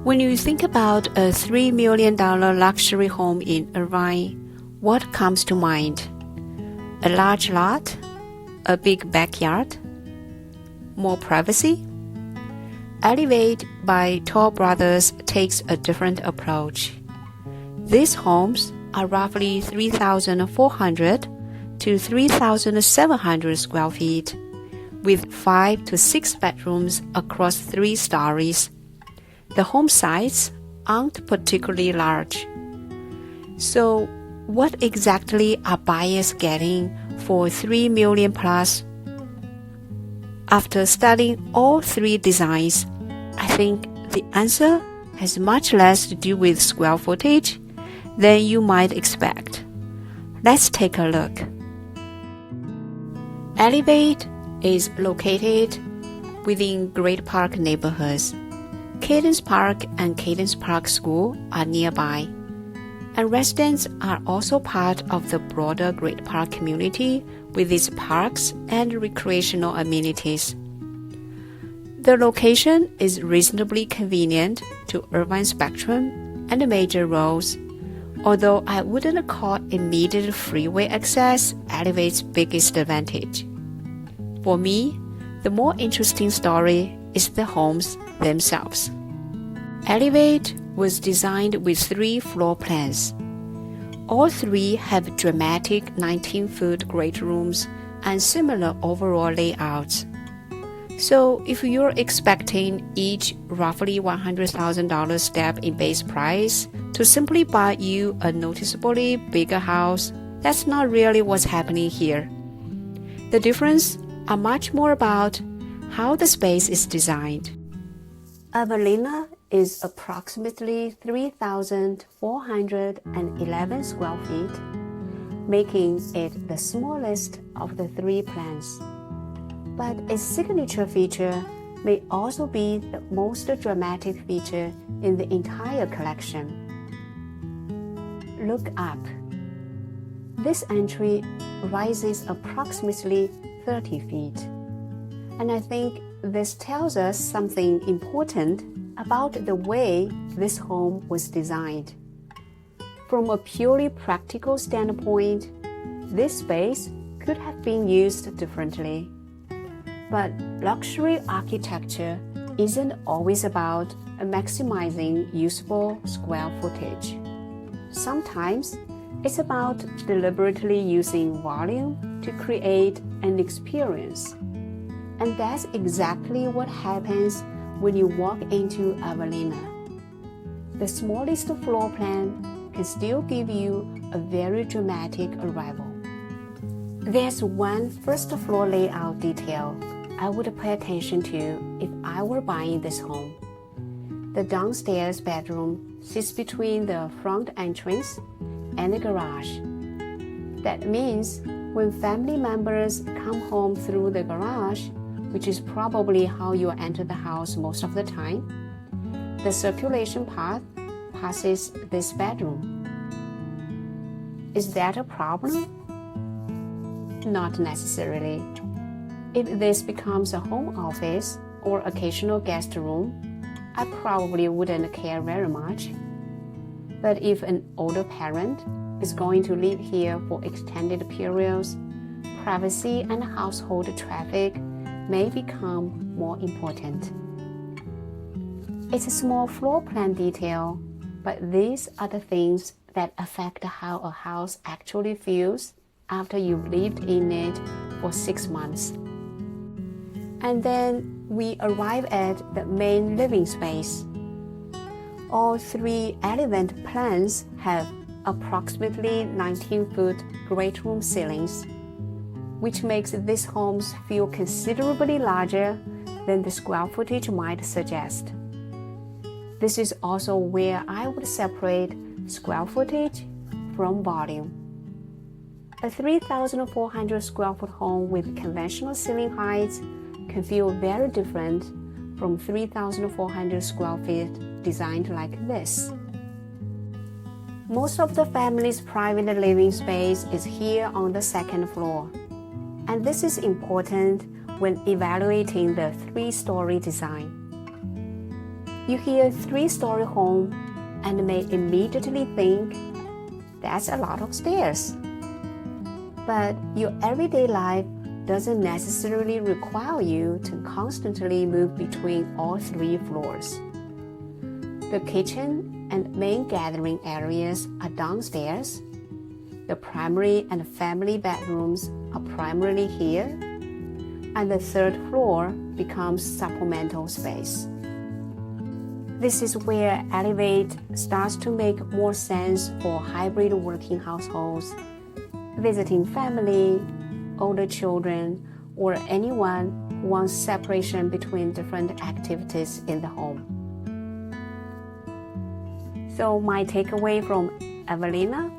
When you think about a $3 million luxury home in Irvine, what comes to mind? A large lot? A big backyard? More privacy? Elevate by Toll Brothers takes a different approach. These homes are roughly 3,400 to 3,700 square feet, with 5 to 6 bedrooms across 3 stories. The home sites aren't particularly large. So, what exactly are buyers getting for $3 million plus? After studying all 3 designs, I think the answer has much less to do with square footage than you might expect. Let's take a look. Elevate is located within Great Park neighborhoods. Cadence Park and Cadence Park School are nearby, and residents are also part of the broader Great Park community with its parks and recreational amenities. The location is reasonably convenient to Irvine Spectrum and major roads, although I wouldn't call immediate freeway access Elevate's biggest advantage. For me, the more interesting story is the homes themselves. Elevate was designed with 3 floor plans. All 3 have dramatic 19-foot great rooms and similar overall layouts. So if you're expecting each roughly $100,000 step in base price to simply buy you a noticeably bigger house, that's not really what's happening here. The difference are much more about how the space is designed. Avelina is approximately 3,411 square feet, making it the smallest of the 3 plans. But its signature feature may also be the most dramatic feature in the entire collection. Look up. This entry rises approximately 30 feet, and I think this tells us something important about the way this home was designed. From a purely practical standpoint, this space could have been used differently. But luxury architecture isn't always about maximizing usable square footage. Sometimes it's about deliberately using volume to create an experience. And that's exactly what happens when you walk into Avelina. The smallest floor plan can still give you a very dramatic arrival. There's one first floor layout detail I would pay attention to if I were buying this home. The downstairs bedroom sits between the front entrance and the garage. That means when family members come home through the garage, which is probably how you enter the house most of the time, the circulation path passes this bedroom. Is that a problem? Not necessarily. If this becomes a home office or occasional guest room, I probably wouldn't care very much. But if an older parent is going to live here for extended periods, privacy and household traffic may become more important. It's a small floor plan detail, but these are the things that affect how a house actually feels after you've lived in it for 6 months. And then we arrive at the main living space. All 3 Elevate plans have approximately 19-foot great room ceilings, which makes these homes feel considerably larger than the square footage might suggest. This is also where I would separate square footage from volume. A 3,400 square foot home with conventional ceiling heights can feel very different from 3,400 square feet designed like this. Most of the family's private living space is here on the 2nd floor, and this is important when evaluating the 3-story design. You hear a 3-story home and may immediately think, that's a lot of stairs. But your everyday life doesn't necessarily require you to constantly move between all 3 floors. The kitchen and main gathering areas are downstairs. The primary and family bedrooms are primarily here, and the 3rd floor becomes supplemental space. This is where Elevate starts to make more sense for hybrid working households, visiting family, older children, or anyone who wants separation between different activities in the home. So my takeaway from Avelina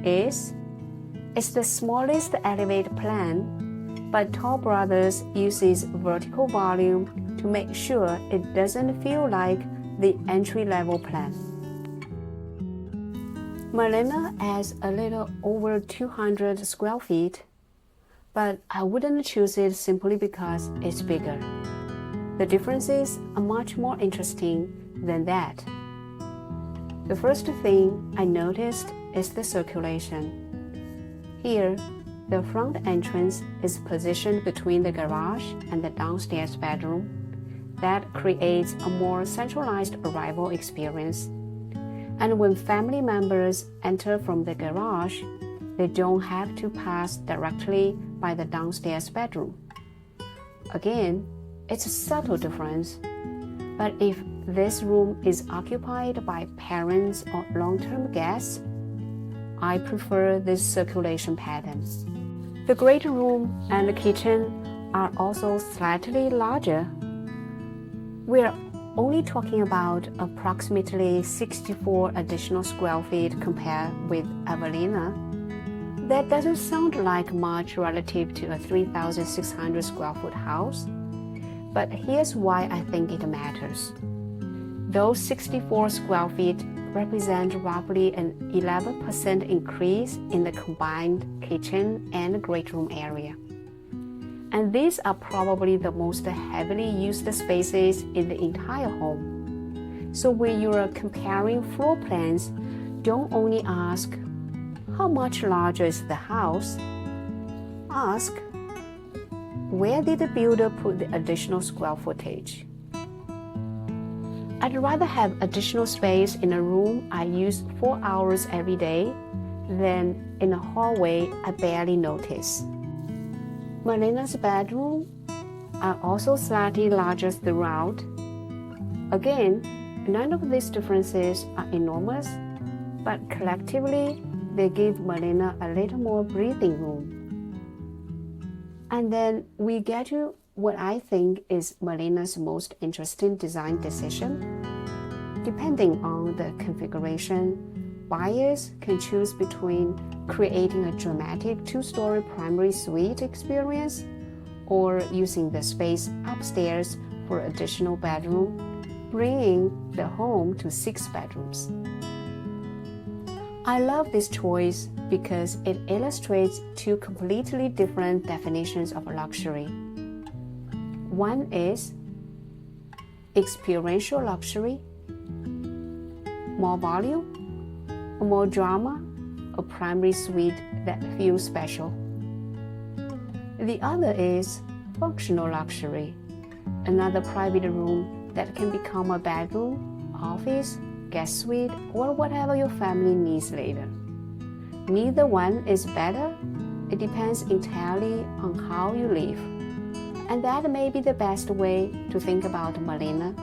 is, it's the smallest Elevate plan, but Toll Brothers uses vertical volume to make sure it doesn't feel like the entry-level plan. Melina adds a little over 200 square feet, but I wouldn't choose it simply because it's bigger. The differences are much more interesting than that. The first thing I noticed is the circulation. Here, the front entrance is positioned between the garage and the downstairs bedroom. That creates a more centralized arrival experience. And when family members enter from the garage, they don't have to pass directly by the downstairs bedroom. Again, it's a subtle difference, but if this room is occupied by parents or long-term guests, I prefer this circulation pattern. The great room and the kitchen are also slightly larger. We're only talking about approximately 64 additional square feet compared with Avelina. That doesn't sound like much relative to a 3,600 square foot house, but here's why I think it matters. Those 64 square feet represent roughly an 11% increase in the combined kitchen and great room area. And these are probably the most heavily used spaces in the entire home. So when you're comparing floor plans, don't only ask, how much larger is the house? Ask, where did the builder put the additional square footage? I'd rather have additional space in a room I use 4 hours every day than in a hallway I barely notice. Melina's bedroom are also slightly larger throughout. Again, none of these differences are enormous, but collectively, they give Melina a little more breathing room. And then we get to what I think is Melina's most interesting design decision. Depending on the configuration, buyers can choose between creating a dramatic 2-story primary suite experience or using the space upstairs for additional bedroom, bringing the home to 6 bedrooms. I love this choice because it illustrates 2 completely different definitions of luxury. One is experiential luxury, more volume, more drama, a primary suite that feels special. The other is functional luxury, another private room that can become a bedroom, office, guest suite, or whatever your family needs later. Neither one is better. It depends entirely on how you live. And that may be the best way to think about Melina.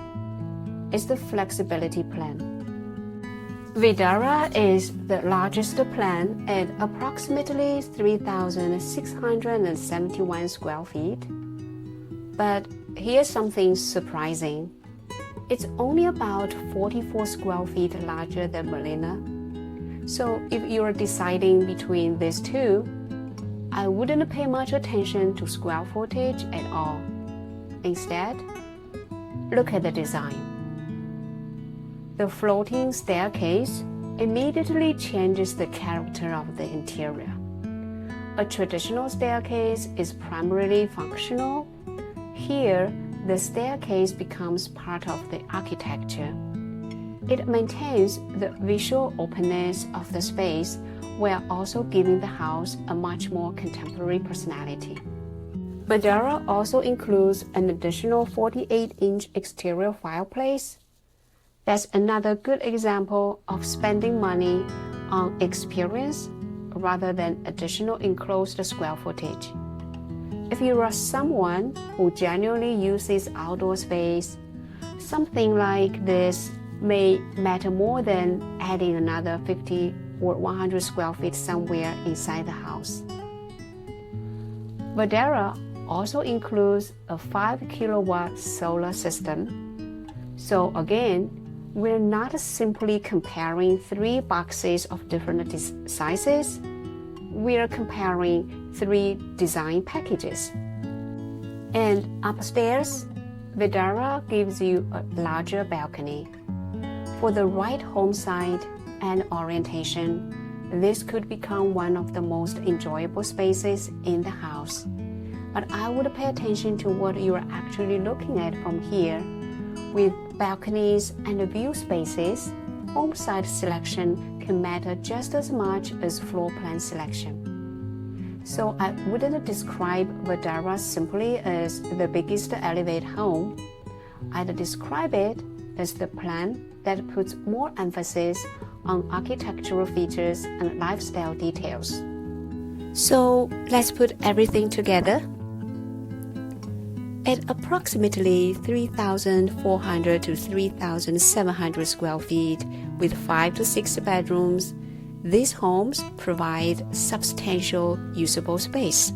It's the flexibility plan. Vidara is the largest plan at approximately 3,671 square feet. But here's something surprising. It's only about 44 square feet larger than Melina. So if you're deciding between these two, I wouldn't pay much attention to square footage at all. Instead, look at the design. The floating staircase immediately changes the character of the interior. A traditional staircase is primarily functional. Here, the staircase becomes part of the architecture. It maintains the visual openness of the space while also giving the house a much more contemporary personality. Vidara also includes an additional 48-inch exterior fireplace. That's another good example of spending money on experience rather than additional enclosed square footage. If you are someone who genuinely uses outdoor space, something like this may matter more than adding another 50 or 100 square feet somewhere inside the house. Vidara also includes a 5 kilowatt solar system. So again, we're not simply comparing 3 boxes of different sizes. We're comparing 3 design packages. And upstairs, Vidara gives you a larger balcony. For the right home site and orientation, this could become one of the most enjoyable spaces in the house. But I would pay attention to what you are actually looking at from here. With balconies and view spaces, home site selection can matter just as much as floor plan selection. So I wouldn't describe Vidara simply as the biggest elevated home. I'd describe it as the plan that puts more emphasis on architectural features and lifestyle details. So let's put everything together. At approximately 3,400 to 3,700 square feet with 5 to 6 bedrooms, these homes provide substantial usable space.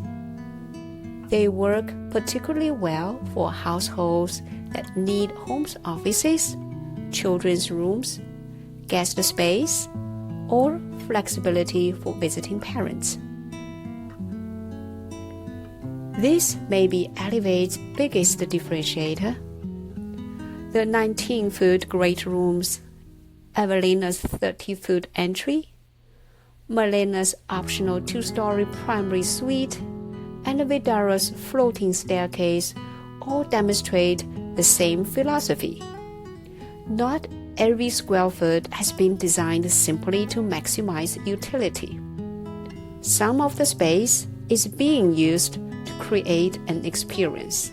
They work particularly well for households that need home offices, children's rooms, guest space, or flexibility for visiting parents. This may be Elevate's biggest differentiator. The 19-foot great rooms, Avelina's 30-foot entry, Melina's optional 2-story primary suite, and Vidara's floating staircase all demonstrate the same philosophy. Not every square foot has been designed simply to maximize utility. Some of the space is being used to create an experience.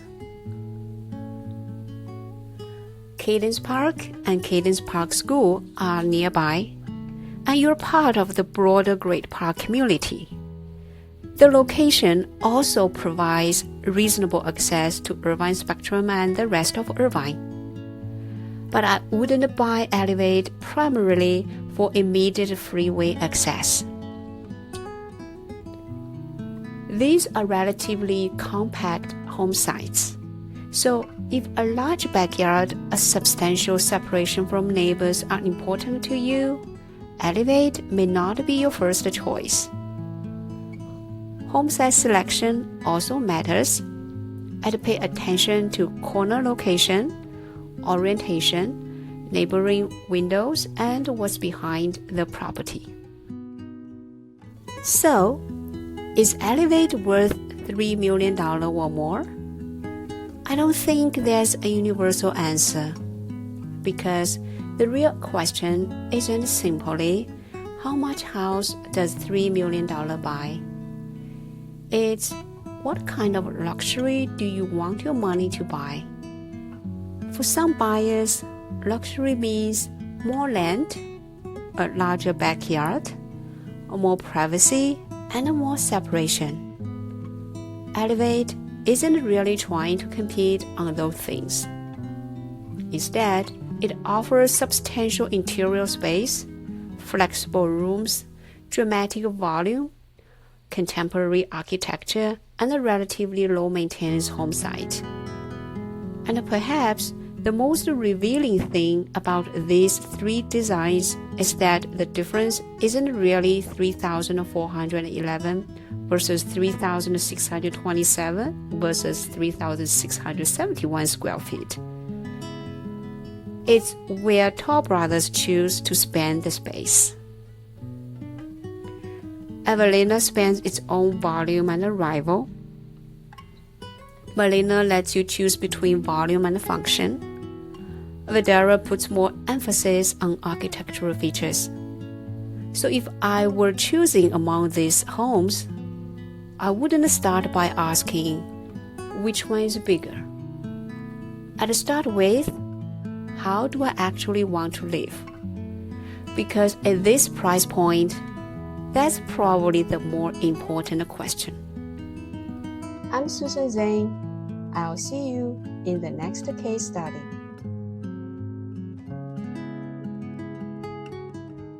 Cadence Park and Cadence Park School are nearby, and you're part of the broader Great Park community. The location also provides reasonable access to Irvine Spectrum and the rest of Irvine. But I wouldn't buy Elevate primarily for immediate freeway access. These are relatively compact home sites. So if a large backyard, a substantial separation from neighbors are important to you, Elevate may not be your first choice. Home site selection also matters. I'd pay attention to corner location, orientation, neighboring windows, and what's behind the property. So, is Elevate worth $3 million or more? I don't think there's a universal answer, because the real question isn't simply how much house does $3 million buy? It's what kind of luxury do you want your money to buy? For some buyers, luxury means more land, a larger backyard, more privacy, and more separation. Elevate isn't really trying to compete on those things. Instead, it offers substantial interior space, flexible rooms, dramatic volume, contemporary architecture, and a relatively low-maintenance home site. And perhaps the most revealing thing about these 3 designs is that the difference isn't really 3,411 versus 3,627 versus 3,671 square feet. It's where tall brothers choose to spend the space. Avelina spends its own volume and arrival. Melina lets you choose between volume and function. Vidara puts more emphasis on architectural features. So if I were choosing among these homes, I wouldn't start by asking, which one is bigger? I'd start with, how do I actually want to live? Because at this price point, that's probably the more important question. I'm Susan Zhang. I'll see you in the next case study.